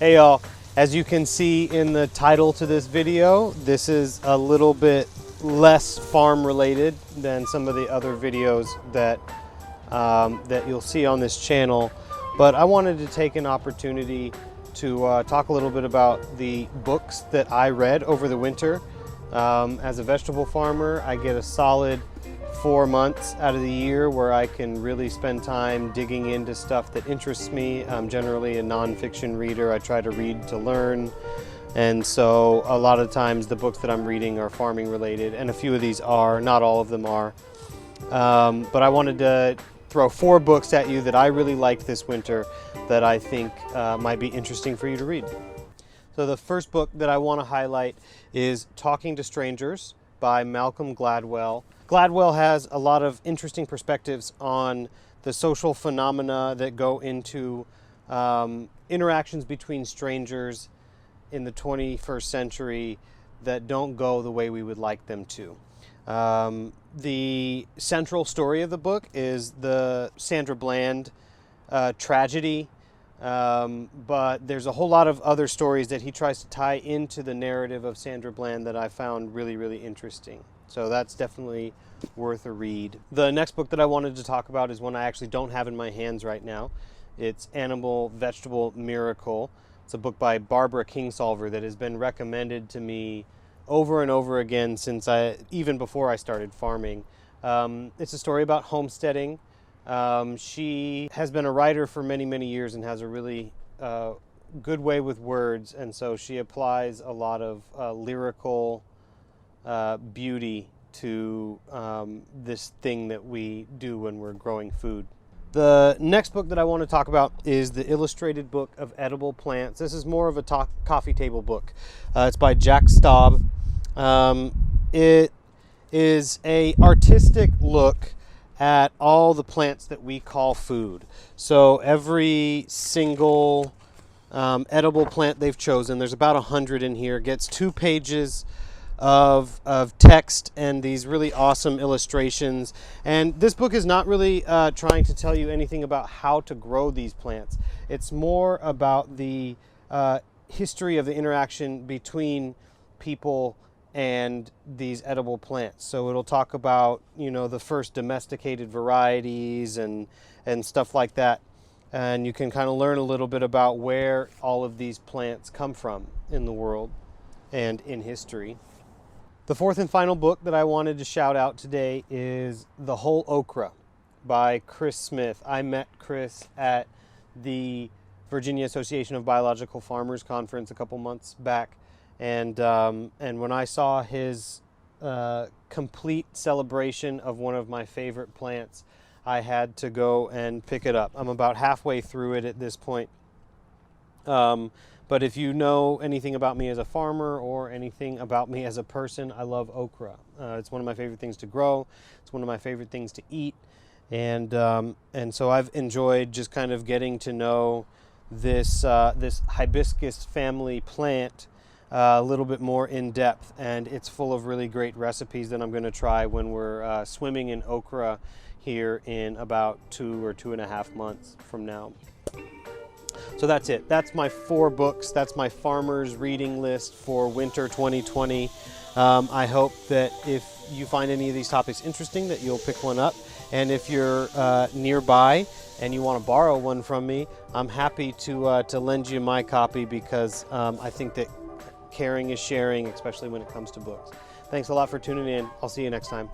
Hey y'all, as you can see in the title to this video, this is a little bit less farm related than some of the other videos that you'll see on this channel. But I wanted to take an opportunity to talk a little bit about the books that I read over the winter. As a vegetable farmer, I get a solid 4 months out of the year where I can really spend time digging into stuff that interests me. I'm generally a nonfiction reader. I try to read to learn. And so a lot of times the books that I'm reading are farming related, and a few of these are, not all of them are. But I wanted to throw 4 books at you that I really liked this winter that I think might be interesting for you to read. So the first book that I want to highlight is Talking to Strangers by Malcolm Gladwell. Gladwell has a lot of interesting perspectives on the social phenomena that go into interactions between strangers in the 21st century that don't go the way we would like them to. The central story of the book is the Sandra Bland tragedy, but there's a whole lot of other stories that he tries to tie into the narrative of Sandra Bland that I found really, really interesting. So that's definitely worth a read. The next book that I wanted to talk about is one I actually don't have in my hands right now. It's Animal Vegetable Miracle. It's a book by Barbara Kingsolver that has been recommended to me over and over again since even before I started farming. It's a story about homesteading. She has been a writer for many, many years and has a really good way with words, and so she applies a lot of lyrical beauty to this thing that we do when we're growing food. The next book that I want to talk about is The Illustrated Book of Edible Plants. This is more of a coffee table book. It's by Jack Staub. It is an artistic look at all the plants that we call food. So every single edible plant they've chosen, there's about 100 in here, gets 2 pages of text and these really awesome illustrations. And this book is not really trying to tell you anything about how to grow these plants. It's more about the history of the interaction between people and these edible plants. So it'll talk about, you know, the first domesticated varieties and stuff like that. And you can kind of learn a little bit about where all of these plants come from in the world and in history. The fourth and final book that I wanted to shout out today is The Whole Okra by Chris Smith. I met Chris at the Virginia Association of Biological Farmers conference a couple months back, and when I saw his complete celebration of one of my favorite plants, I had to go and pick it up. I'm about halfway through it at this point. But if you know anything about me as a farmer or anything about me as a person, I love okra. It's one of my favorite things to grow. It's one of my favorite things to eat. And so I've enjoyed just kind of getting to know this hibiscus family plant a little bit more in depth. And it's full of really great recipes that I'm going to try when we're swimming in okra here in about 2 or 2.5 months from now. So that's it. That's my 4 books. That's my farmer's reading list for winter 2020. I hope that if you find any of these topics interesting, that you'll pick one up. And if you're nearby and you want to borrow one from me, I'm happy to lend you my copy, because I think that caring is sharing, especially when it comes to books. Thanks a lot for tuning in. I'll see you next time.